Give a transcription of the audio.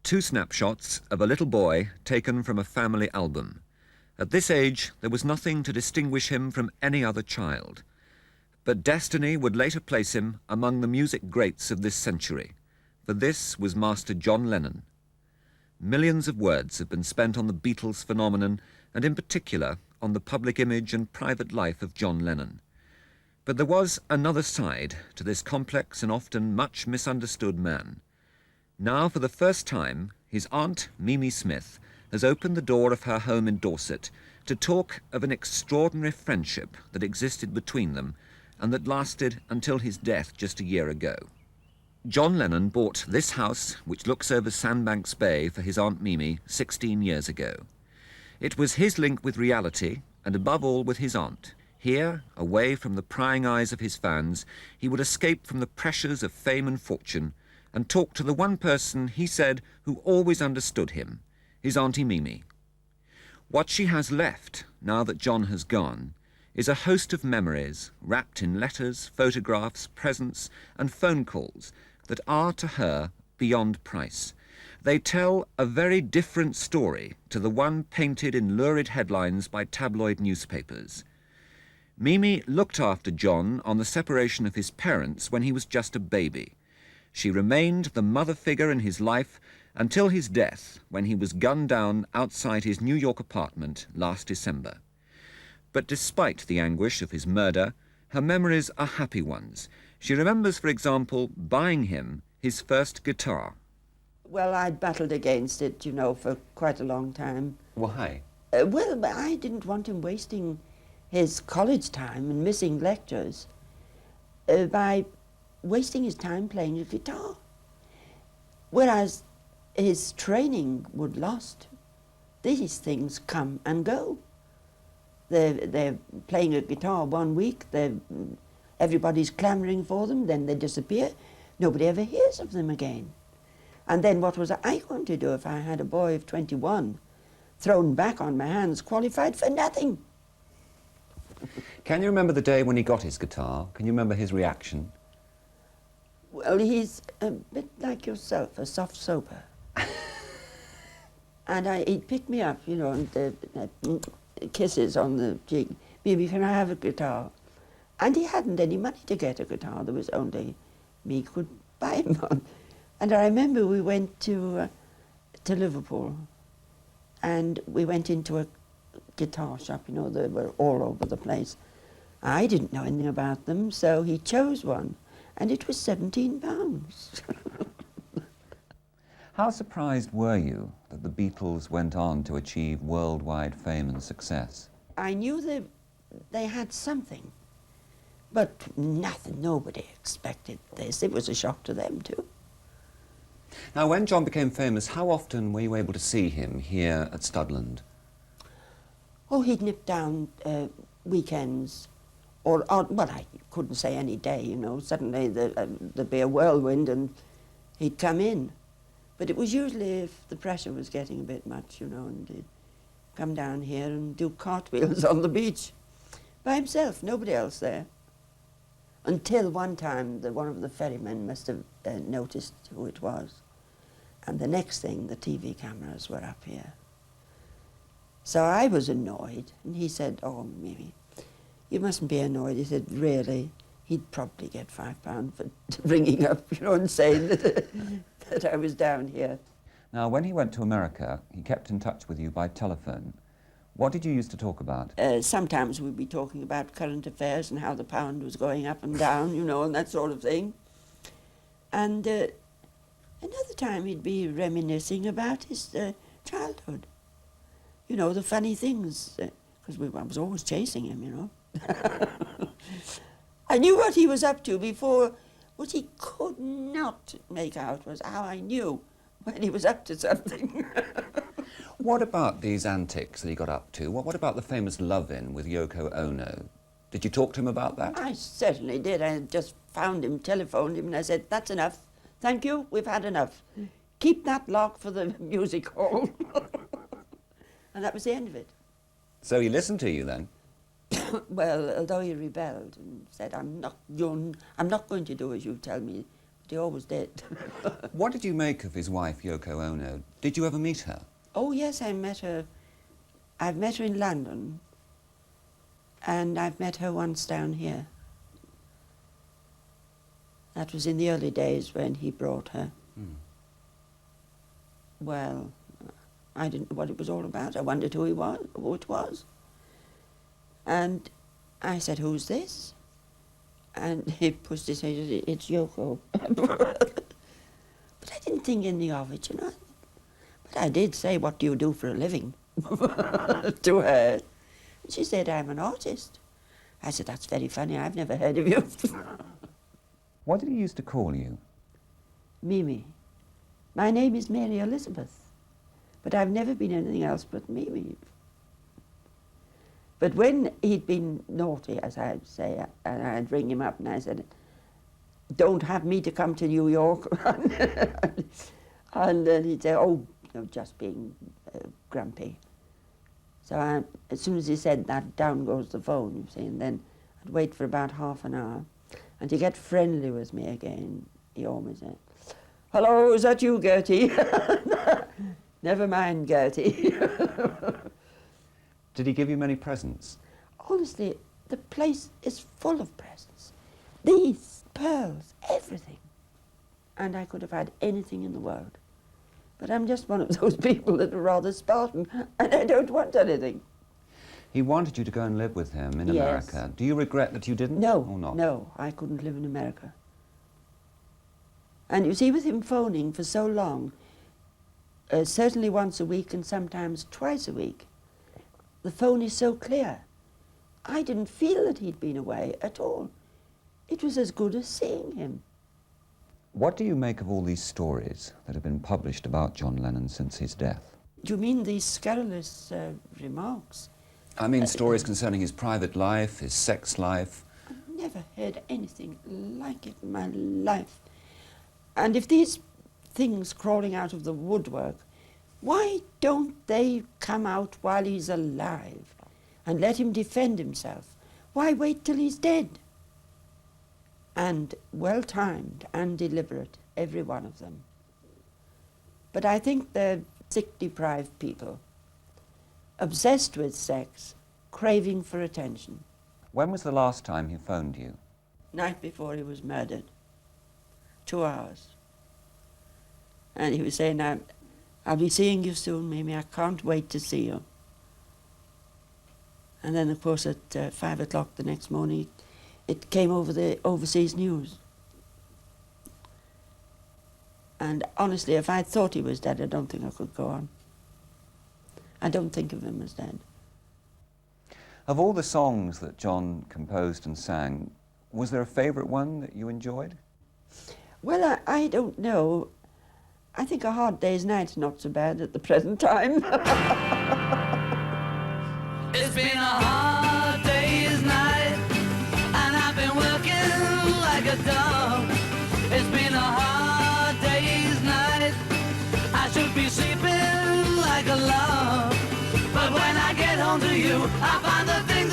two snapshots of a little boy taken from a family album. At this age, there was nothing to distinguish him from any other child. But destiny would later place him among the music greats of this century, for this was Master John Lennon. Millions of words have been spent on the Beatles phenomenon, and in particular on the public image and private life of John Lennon. But there was another side to this complex and often much misunderstood man. Now, for the first time, his Aunt Mimi Smith has opened the door of her home in Dorset to talk of an extraordinary friendship that existed between them and that lasted until his death just a year ago. John Lennon bought this house, which looks over Sandbanks Bay, for his Aunt Mimi 16 years ago. It was his link with reality, and above all with his aunt. Here, away from the prying eyes of his fans, he would escape from the pressures of fame and fortune and talk to the one person, he said, who always understood him, his Auntie Mimi. What she has left, now that John has gone, is a host of memories wrapped in letters, photographs, presents, and phone calls that are, to her, beyond price. They tell a very different story to the one painted in lurid headlines by tabloid newspapers. Mimi looked after John on the separation of his parents when he was just a baby. She remained the mother figure in his life until his death, when he was gunned down outside his New York apartment last December. But despite the anguish of his murder, her memories are happy ones. She remembers, for example, buying him his first guitar. Well, I'd battled against it, you know, for quite a long time. Why? Well, I didn't want him wasting his college time and missing lectures by wasting his time playing the guitar. Whereas his training would last. These things come and go. They're playing a guitar 1 week, everybody's clamouring for them, then they disappear. Nobody ever hears of them again. And then what was I going to do if I had a boy of 21 thrown back on my hands, qualified for nothing? Can you remember the day when he got his guitar? Can you remember his reaction? Well, he's a bit like yourself, a soft soaper. And he'd pick me up, you know, and kisses on the cheek. Baby, can I have a guitar? And he hadn't any money to get a guitar. There was only me could buy him one. And I remember we went to Liverpool, and we went into a guitar shop, you know, they were all over the place. I didn't know anything about them, so he chose one, and it was £17. How surprised were you that the Beatles went on to achieve worldwide fame and success? I knew they had something, but nobody expected this. It was a shock to them too. Now, when John became famous, how often were you able to see him here at Studland? Oh, he'd nip down weekends, or well, I couldn't say any day, you know. Suddenly there'd be a whirlwind and he'd come in. But it was usually if the pressure was getting a bit much, you know, and he'd come down here and do cartwheels on the beach by himself, nobody else there. Until one time, one of the ferrymen must have noticed who it was. And the next thing, the TV cameras were up here. So I was annoyed, and he said, "Oh, Mimi, you mustn't be annoyed." He said, "Really?" He'd probably get £5 for ringing up, you know, and saying that I was down here. Now, when he went to America, he kept in touch with you by telephone. What did you used to talk about? Sometimes we'd be talking about current affairs and how the pound was going up and down, you know, and that sort of thing. And another time he'd be reminiscing about his childhood. You know, the funny things, because I was always chasing him, you know. I knew what he was up to before. What he could not make out was how I knew when he was up to something. What about these antics that he got up to? What about the famous love-in with Yoko Ono? Did you talk to him about that? I certainly did. I just found him, telephoned him, and I said, "That's enough. Thank you, we've had enough. Keep that lock for the music hall." And that was the end of it. So he listened to you then? Well, although he rebelled and said, I'm not going to do as you tell me but he always did. What did you make of his wife, Yoko Ono? Did you ever meet her? Oh, yes, I met her. I've met her in London, and I've met her once down here. That was in the early days when he brought her. Well, I didn't know what it was all about. I wondered who it was. And I said, "Who's this?" And he pushed his head, "It's Yoko." But I didn't think anything of it, you know. But I did say, "What do you do for a living?" to her. And she said, "I'm an artist." I said, "That's very funny. I've never heard of you." What did he used to call you? Mimi. My name is Mary Elizabeth, but I've never been anything else but Mimi. But when he'd been naughty, as I'd say, and I'd ring him up and I said, "Don't have me to come to New York." And then he'd say, "Oh, you know, just being grumpy." So as soon as he said that, down goes the phone, you see, and then I'd wait for about half an hour. And to get friendly with me again, he always said, "Hello, is that you, Gertie?" "Never mind, Gertie." Did he give you many presents? Honestly, the place is full of presents. These, pearls, everything. And I could have had anything in the world. But I'm just one of those people that are rather Spartan, and I don't want anything. He wanted you to go and live with him in Yes. America. Do you regret that you didn't? No, or not? no, I couldn't live in America. And you see, with him phoning for so long, certainly once a week and sometimes twice a week, the phone is so clear. I didn't feel that he'd been away at all. It was as good as seeing him. What do you make of all these stories that have been published about John Lennon since his death? Do you mean these scurrilous remarks? I mean stories concerning his private life, his sex life. I've never heard anything like it in my life. And if these things crawling out of the woodwork, why don't they come out while he's alive and let him defend himself? Why wait till he's dead? And well-timed and deliberate, every one of them. But I think they're sick-deprived people, obsessed with sex, craving for attention. When was the last time he phoned you? Night before he was murdered. 2 hours. And he was saying, "I'll be seeing you soon, Mimi. I can't wait to see you." And then, of course, at 5 o'clock the next morning, it came over the overseas news. And honestly, if I thought he was dead, I don't think I could go on. I don't think of him as dead. Of all the songs that John composed and sang, was there a favourite one that you enjoyed? Well, I don't know. I think A Hard Day's Night's not so bad at the present time. It's been a hard day's night, and I've been working like a dog. It's been a hard day's night, I should be sleeping like a log. But when I get home to you, I find the things